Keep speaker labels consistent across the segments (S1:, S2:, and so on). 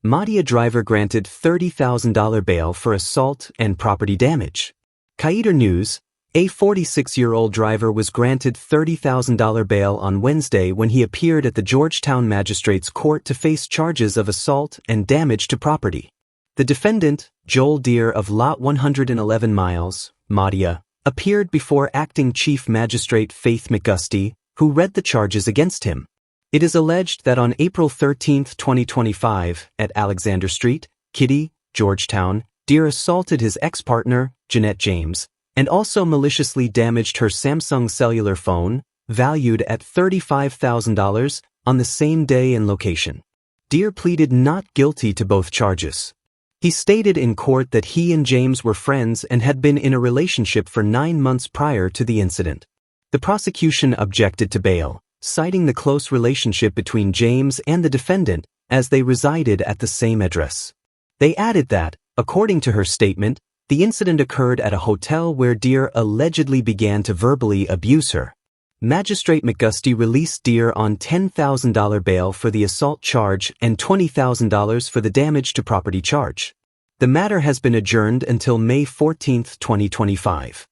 S1: Mahdia driver granted $30,000 bail for assault and property damage. Qaeda News, a 46-year-old driver was granted $30,000 bail on Wednesday when he appeared at the Georgetown Magistrates Court to face charges of assault and damage to property. The defendant, Joel Deere of Lot 111 Miles, Mahdia, appeared before Acting Chief Magistrate Faith McGusty, who read the charges against him. It is alleged that on April 13, 2025, at Alexander Street, Kitty, Georgetown, Deere assaulted his ex-partner, Jeanette James, and also maliciously damaged her Samsung cellular phone, valued at $35,000, on the same day and location. Deere pleaded not guilty to both charges. He stated in court that he and James were friends and had been in a relationship for 9 months prior to the incident. The prosecution objected to bail, citing the close relationship between James and the defendant as they resided at the same address. They added that, according to her statement, the incident occurred at a hotel where Deere allegedly began to verbally abuse her. Magistrate McGusty released Deere on $10,000 bail for the assault charge and $20,000 for the damage to property charge. The matter has been adjourned until May 14, 2025.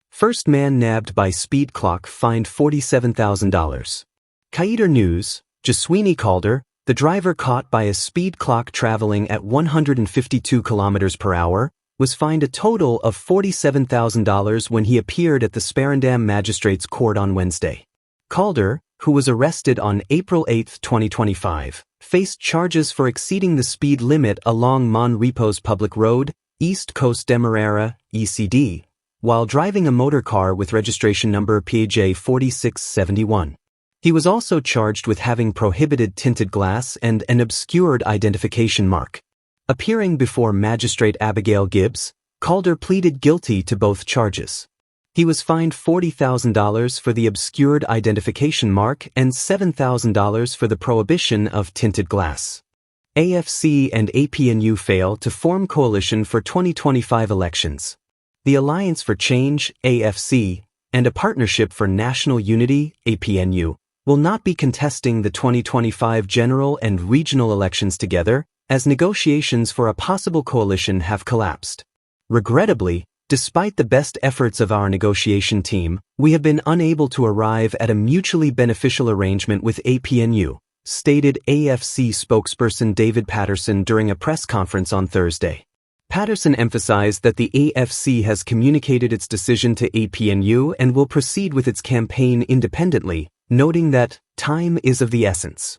S1: First man nabbed by speed clock fined $47,000. Qaeda News, Jaswini Calder, the driver caught by a speed clock traveling at 152 km per hour, was fined a total of $47,000 when he appeared at the Sparendam Magistrates Court on Wednesday. Calder, who was arrested on April 8, 2025, faced charges for exceeding the speed limit along Mon Repos Public Road, East Coast Demerara, ECD, while driving a motor car with registration number PJ 4671. He was also charged with having prohibited tinted glass and an obscured identification mark. Appearing before Magistrate Abigail Gibbs, Calder pleaded guilty to both charges. He was fined $40,000 for the obscured identification mark and $7,000 for the prohibition of tinted glass. AFC and APNU fail to form coalition for 2025 elections. The Alliance for Change, AFC, and a Partnership for National Unity, APNU, will not be contesting the 2025 general and regional elections together, as negotiations for a possible coalition have collapsed. Regrettably, despite the best efforts of our negotiation team, we have been unable to arrive at a mutually beneficial arrangement with APNU, stated AFC spokesperson David Patterson during a press conference on Thursday. Patterson emphasized that the AFC has communicated its decision to APNU and will proceed with its campaign independently, noting that time is of the essence.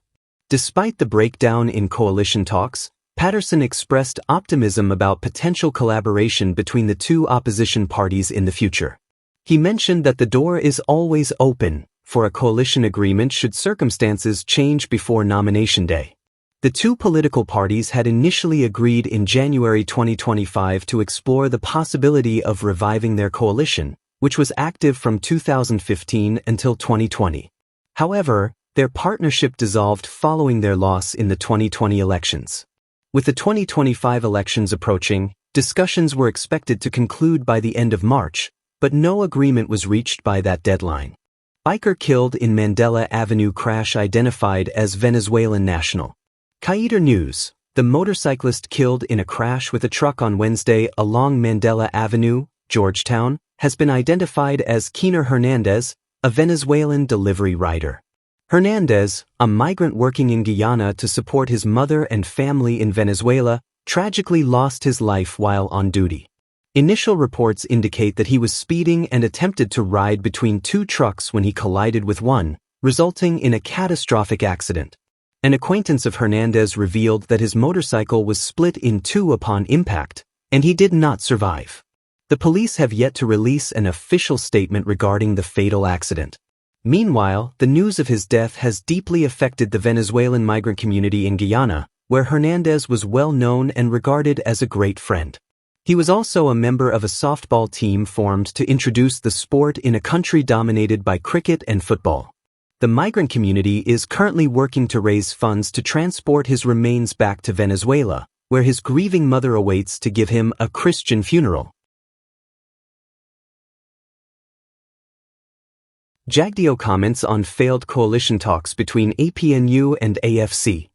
S1: Despite the breakdown in coalition talks, Patterson expressed optimism about potential collaboration between the two opposition parties in the future. He mentioned that the door is always open for a coalition agreement should circumstances change before nomination day. The two political parties had initially agreed in January 2025 to explore the possibility of reviving their coalition, which was active from 2015 until 2020. However, their partnership dissolved following their loss in the 2020 elections. With the 2025 elections approaching, discussions were expected to conclude by the end of March, but no agreement was reached by that deadline. Biker killed in Mandela Avenue crash identified as Venezuelan national. Qaeda News, the motorcyclist killed in a crash with a truck on Wednesday along Mandela Avenue, Georgetown, has been identified as Keener Hernandez, a Venezuelan delivery rider. Hernandez, a migrant working in Guyana to support his mother and family in Venezuela, tragically lost his life while on duty. Initial reports indicate that he was speeding and attempted to ride between two trucks when he collided with one, resulting in a catastrophic accident. An acquaintance of Hernandez revealed that his motorcycle was split in two upon impact, and he did not survive. The police have yet to release an official statement regarding the fatal accident. Meanwhile, the news of his death has deeply affected the Venezuelan migrant community in Guyana, where Hernandez was well known and regarded as a great friend. He was also a member of a softball team formed to introduce the sport in a country dominated by cricket and football. The migrant community is currently working to raise funds to transport his remains back to Venezuela, where his grieving mother awaits to give him a Christian funeral. Jagdeo comments on failed coalition talks between APNU and AFC.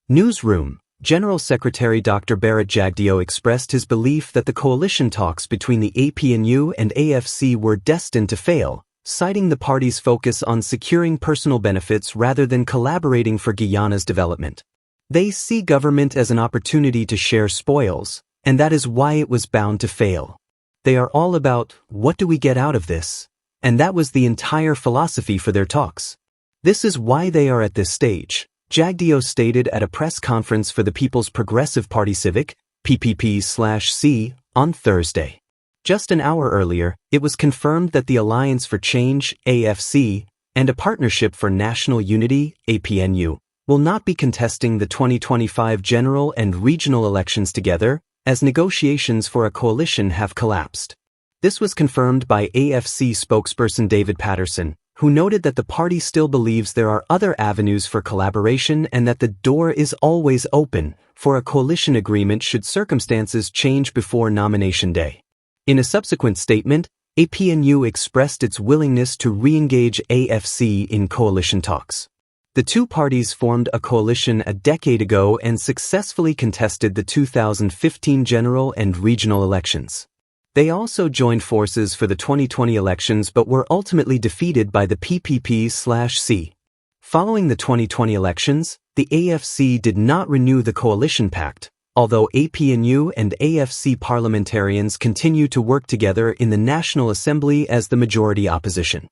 S1: Newsroom, General Secretary Dr. Bharat Jagdeo expressed his belief that the coalition talks between the APNU and AFC were destined to fail, citing the party's focus on securing personal benefits rather than collaborating for Guyana's development. They see government as an opportunity to share spoils, and that is why it was bound to fail. They are all about, what do we get out of this? And that was the entire philosophy for their talks. This is why they are at this stage, Jagdeo stated at a press conference for the People's Progressive Party Civic, PPP/C, on Thursday. Just an hour earlier, it was confirmed that the Alliance for Change, AFC, and a Partnership for National Unity, APNU, will not be contesting the 2025 general and regional elections together, as negotiations for a coalition have collapsed. This was confirmed by AFC spokesperson David Patterson, who noted that the party still believes there are other avenues for collaboration and that the door is always open for a coalition agreement should circumstances change before nomination day. In a subsequent statement, APNU expressed its willingness to re-engage AFC in coalition talks. The two parties formed a coalition a decade ago and successfully contested the 2015 general and regional elections. They also joined forces for the 2020 elections but were ultimately defeated by the PPP/C. Following the 2020 elections, the AFC did not renew the coalition pact, although APNU and AFC parliamentarians continue to work together in the National Assembly as the majority opposition.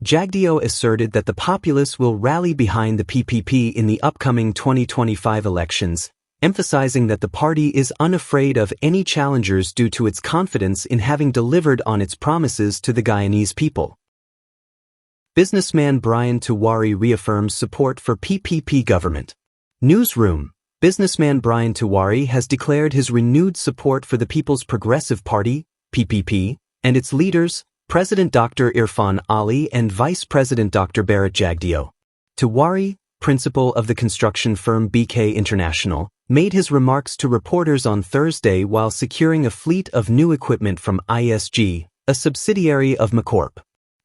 S1: Jagdeo asserted that the populace will rally behind the PPP in the upcoming 2025 elections, emphasizing that the party is unafraid of any challengers due to its confidence in having delivered on its promises to the Guyanese people. Businessman Brian Tiwari reaffirms support for PPP government. Newsroom. Businessman Brian Tiwari has declared his renewed support for the People's Progressive Party, PPP, and its leaders, President Dr. Irfan Ali and Vice President Dr. Bharat Jagdeo. Tiwari, principal of the construction firm BK International, made his remarks to reporters on Thursday while securing a fleet of new equipment from ISG, a subsidiary of McCorp.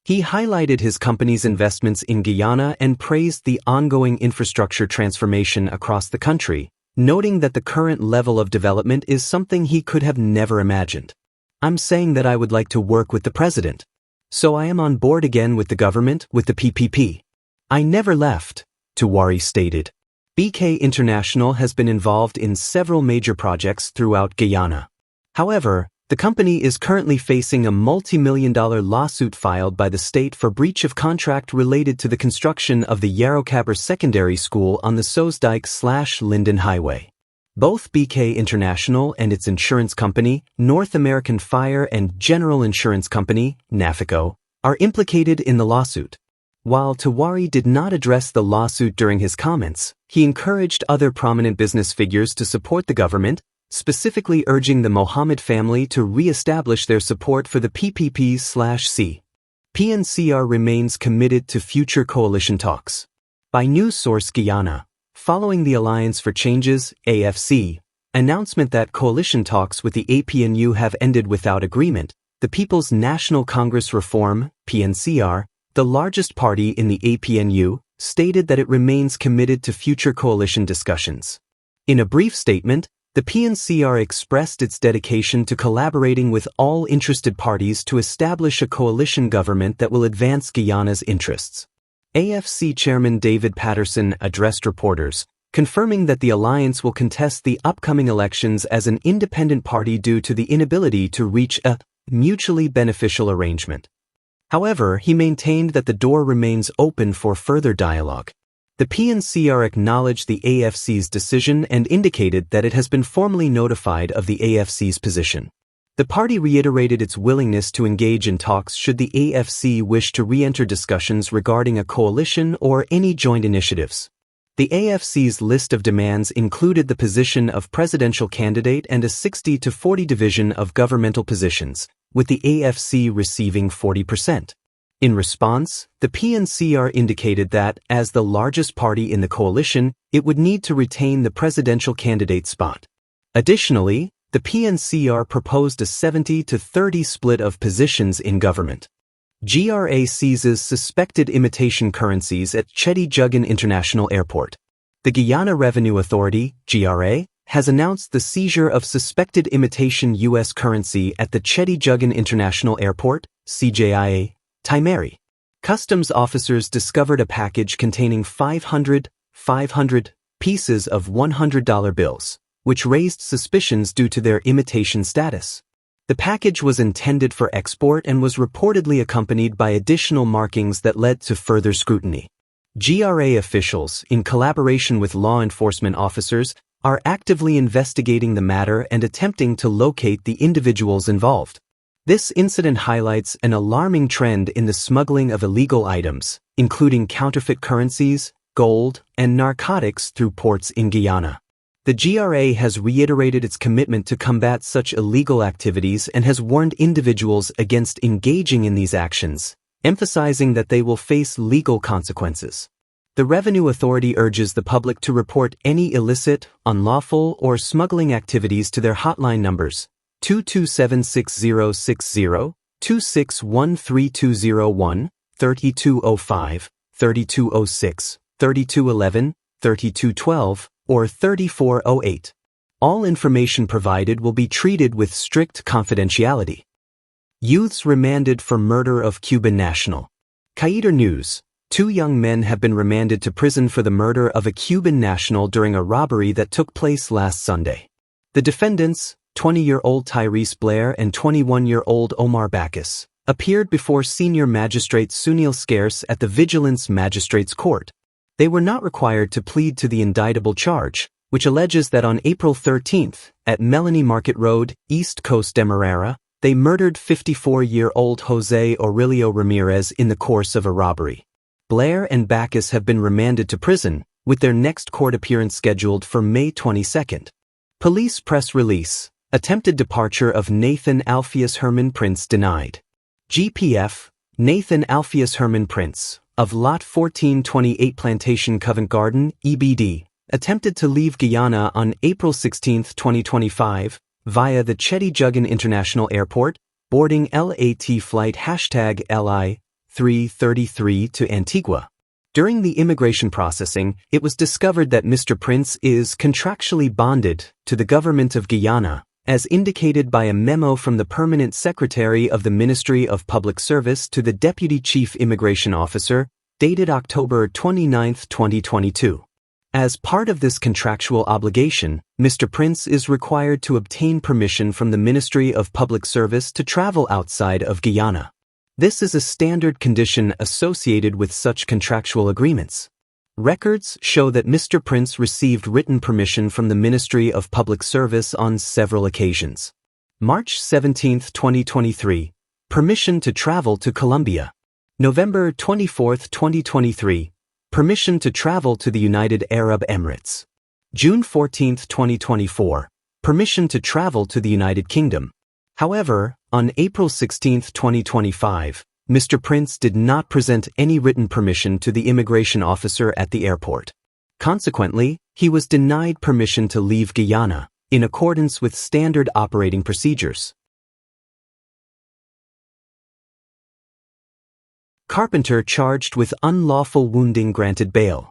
S1: He highlighted his company's investments in Guyana and praised the ongoing infrastructure transformation across the country, noting that the current level of development is something he could have never imagined. I'm saying that I would like to work with the president. So I am on board again with the government, with the PPP. I never left, Tiwari stated. BK International has been involved in several major projects throughout Guyana. However, the company is currently facing a multi-million-dollar lawsuit filed by the state for breach of contract related to the construction of the Yarrowcaber Secondary School on the Soesdijk/Linden Highway. Both BK International and its insurance company, North American Fire and General Insurance Company, NAFICO, are implicated in the lawsuit. While Tiwari did not address the lawsuit during his comments, he encouraged other prominent business figures to support the government, specifically urging the Mohammed family to re-establish their support for the PPP/C. PNCR remains committed to future coalition talks. By news source Guyana, following the Alliance for Change's, AFC, announcement that coalition talks with the APNU have ended without agreement, the People's National Congress Reform, PNCR, the largest party in the APNU, stated that it remains committed to future coalition discussions. In a brief statement, the PNCR expressed its dedication to collaborating with all interested parties to establish a coalition government that will advance Guyana's interests. AFC Chairman David Patterson addressed reporters, confirming that the alliance will contest the upcoming elections as an independent party due to the inability to reach a mutually beneficial arrangement. However, he maintained that the door remains open for further dialogue. The PNCR acknowledged the AFC's decision and indicated that it has been formally notified of the AFC's position. The party reiterated its willingness to engage in talks should the AFC wish to re-enter discussions regarding a coalition or any joint initiatives. The AFC's list of demands included the position of presidential candidate and a 60-40 division of governmental positions, with the AFC receiving 40%. In response, the PNCR indicated that, as the largest party in the coalition, it would need to retain the presidential candidate spot. Additionally, the PNCR proposed a 70-30 split of positions in government. GRA seizes suspected imitation currencies at Chetty Jugan International Airport. The Guyana Revenue Authority, GRA, has announced the seizure of suspected imitation U.S. currency at the Chedi-Jugan International Airport, CJIA, Timeri. Customs officers discovered a package containing 500 pieces of $100 bills, which raised suspicions due to their imitation status. The package was intended for export and was reportedly accompanied by additional markings that led to further scrutiny. GRA officials, in collaboration with law enforcement officers, are actively investigating the matter and attempting to locate the individuals involved. This incident highlights an alarming trend in the smuggling of illegal items, including counterfeit currencies, gold, and narcotics through ports in Guyana. The GRA has reiterated its commitment to combat such illegal activities and has warned individuals against engaging in these actions, emphasizing that they will face legal consequences. The Revenue Authority urges the public to report any illicit, unlawful, or smuggling activities to their hotline numbers 227-6060, 2613-201, 3205, 3206, 3211, 3212, or 3408. All information provided will be treated with strict confidentiality. Youths remanded for murder of Cuban national. Guyana News. 2 young men have been remanded to prison for the murder of a Cuban national during a robbery that took place last Sunday. The defendants, 20-year-old Tyrese Blair and 21-year-old Omar Bacchus, appeared before Senior Magistrate Sunil Scarce at the Vigilance Magistrates Court. They were not required to plead to the indictable charge, which alleges that on April 13, at Melanie Market Road, East Coast Demerara, they murdered 54-year-old Jose Aurelio Ramirez in the course of a robbery. Blair and Bacchus have been remanded to prison, with their next court appearance scheduled for May 22. Police press release. Attempted departure of Nathan Alpheus Herman Prince denied. GPF. Nathan Alpheus Herman Prince, of Lot 1428 Plantation Covent Garden, EBD, attempted to leave Guyana on April 16, 2025, via the Chedi-Jugan International Airport, boarding LAT flight #LI 333 to Antigua. During the immigration processing, it was discovered that Mr. Prince is contractually bonded to the government of Guyana, as indicated by a memo from the Permanent Secretary of the Ministry of Public Service to the Deputy Chief Immigration Officer, dated October 29, 2022. As part of this contractual obligation, Mr. Prince is required to obtain permission from the Ministry of Public Service to travel outside of Guyana. This is a standard condition associated with such contractual agreements. Records show that Mr. Prince received written permission from the Ministry of Public Service on several occasions. March 17, 2023. Permission to travel to Colombia. November 24, 2023. Permission to travel to the United Arab Emirates. June 14, 2024. Permission to travel to the United Kingdom. However, on April 16, 2025, Mr. Prince did not present any written permission to the immigration officer at the airport. Consequently, he was denied permission to leave Guyana, in accordance with standard operating procedures. Carpenter charged with unlawful wounding granted bail.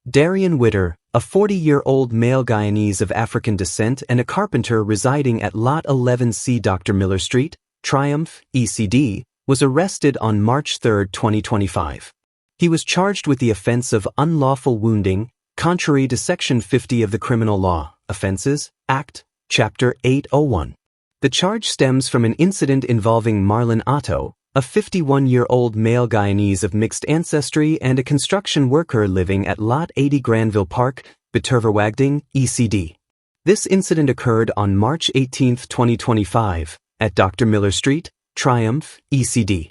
S1: Darian Witter, a 40-year-old male Guyanese of African descent and a carpenter residing at Lot 11C Dr. Miller Street, Triumph, ECD, was arrested on March 3, 2025. He was charged with the offense of unlawful wounding, contrary to Section 50 of the Criminal Law, Offenses, Act, Chapter 801. The charge stems from an incident involving Marlon Otto, a 51-year-old male Guyanese of mixed ancestry and a construction worker living at Lot 80 Granville Park, Beterverwagding, ECD. This incident occurred on March 18, 2025, at Dr. Miller Street, Triumph, ECD.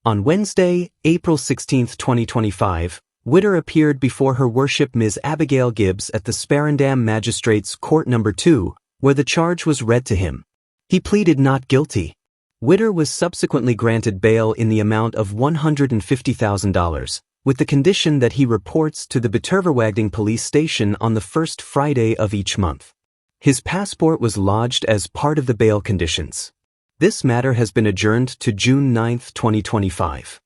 S1: On Wednesday, April 16, 2025, Witter appeared before Her Worship Ms. Abigail Gibbs at the Sparendam Magistrates Court No. 2, where the charge was read to him. He pleaded not guilty. Witter was subsequently granted bail in the amount of $150,000, with the condition that he reports to the Beterverwagding police station on the first Friday of each month. His passport was lodged as part of the bail conditions. This matter has been adjourned to June 9, 2025.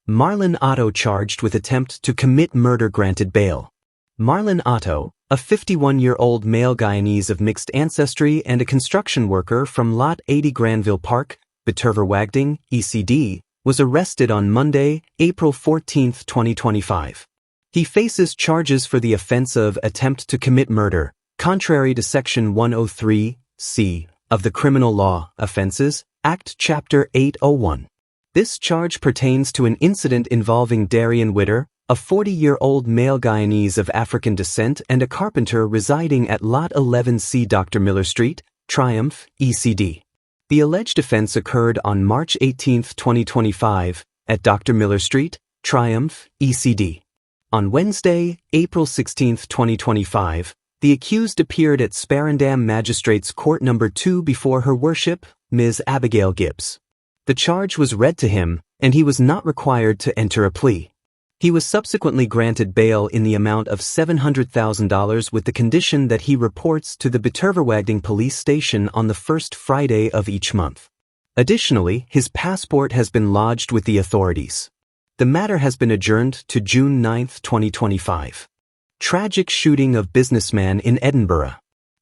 S1: Marlon Otto charged with attempt to commit murder granted bail. Marlon Otto, a 51-year-old male Guyanese of mixed ancestry and a construction worker from Lot 80 Granville Park, Beterverwagding, ECD, was arrested on Monday, April 14, 2025. He faces charges for the offense of attempt to commit murder, contrary to Section 103(c) of the Criminal Law Offenses Act Chapter 801. This charge pertains to an incident involving Darian Witter, a 40-year-old male Guyanese of African descent and a carpenter residing at Lot 11C Dr. Miller Street, Triumph, ECD. The alleged offense occurred on March 18, 2025, at Dr. Miller Street, Triumph, ECD. On Wednesday, April 16, 2025, the accused appeared at Sparendam Magistrates Court No. 2 before Her Worship, Ms. Abigail Gibbs. The charge was read to him, and he was not required to enter a plea. He was subsequently granted bail in the amount of $700,000 with the condition that he reports to the Beterverwagding police station on the first Friday of each month. Additionally, his passport has been lodged with the authorities. The matter has been adjourned to June 9, 2025. Tragic shooting of businessman in Edinburgh.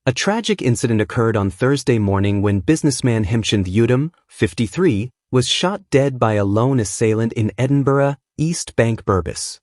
S1: A tragic incident occurred on Thursday morning when businessman Hemchand Udom, 53, was shot dead by a lone assailant in Edinburgh, East Bank Burbis.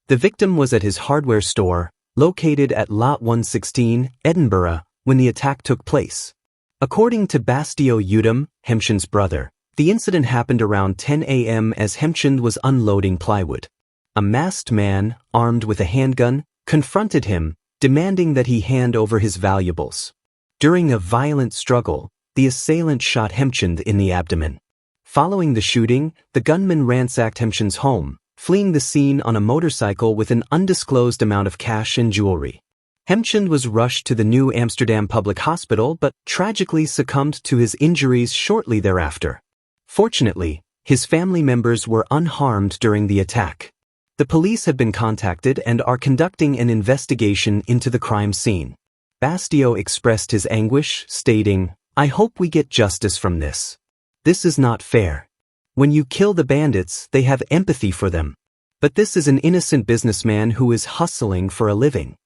S1: The victim was at his hardware store, located at Lot 116, Edinburgh, when the attack took place. According to Bastio Udom, Hemchand's brother, the incident happened around 10 a.m. as Hemchand was unloading plywood. A masked man, armed with a handgun, confronted him, demanding that he hand over his valuables. During a violent struggle, the assailant shot Hemchand in the abdomen. Following the shooting, the gunman ransacked Hemchand's home, fleeing the scene on a motorcycle with an undisclosed amount of cash and jewelry. Hemchand was rushed to the New Amsterdam Public Hospital but tragically succumbed to his injuries shortly thereafter. Fortunately, his family members were unharmed during the attack. The police have been contacted and are conducting an investigation into the crime scene. Bastio expressed his anguish, stating, "I hope we get justice from this. This is not fair. When you kill the bandits, they have empathy for them. But this is an innocent businessman who is hustling for a living."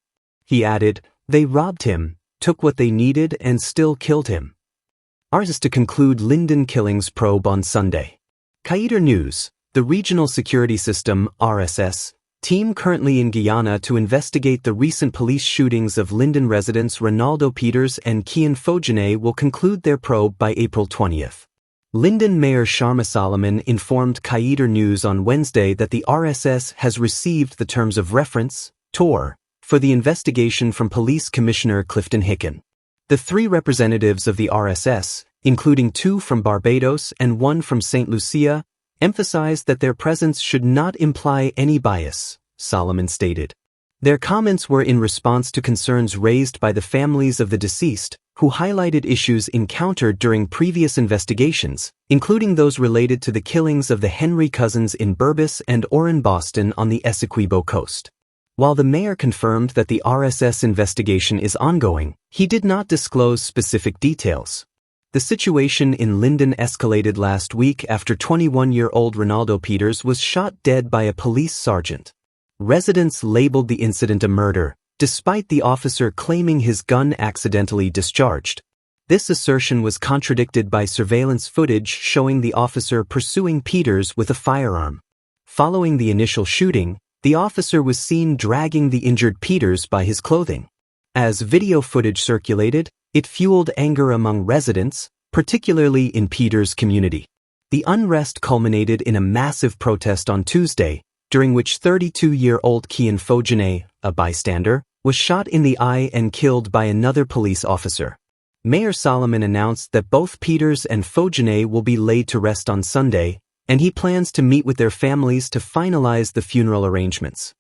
S1: He added, "They robbed him, took what they needed and still killed him." Ours is to conclude Linden killings probe on Sunday. Kaider News, the Regional Security System, RSS, team currently in Guyana to investigate the recent police shootings of Linden residents Ronaldo Peters and Kian Fogene will conclude their probe by April 20th. Linden Mayor Sharma Solomon informed Kaider News on Wednesday that the RSS has received the terms of reference, TOR, for the investigation from Police Commissioner Clifton Hicken. The three representatives of the RSS, including 2 from Barbados and 1 from St. Lucia, emphasized that their presence should not imply any bias, Solomon stated. Their comments were in response to concerns raised by the families of the deceased, who highlighted issues encountered during previous investigations, including those related to the killings of the Henry cousins in Burbis and Oran Boston on the Essequibo coast. While the mayor confirmed that the RSS investigation is ongoing, he did not disclose specific details. The situation in Linden escalated last week after 21-year-old Ronaldo Peters was shot dead by a police sergeant. Residents labeled the incident a murder, despite the officer claiming his gun accidentally discharged. This assertion was contradicted by surveillance footage showing the officer pursuing Peters with a firearm. Following the initial shooting, the officer was seen dragging the injured Peters by his clothing. As video footage circulated, it fueled anger among residents, particularly in Peters' community. The unrest culminated in a massive protest on Tuesday, during which 32-year-old Kian Fogene, a bystander, was shot in the eye and killed by another police officer. Mayor Solomon announced that both Peters and Fogene will be laid to rest on Sunday, and he plans to meet with their families to finalize the funeral arrangements.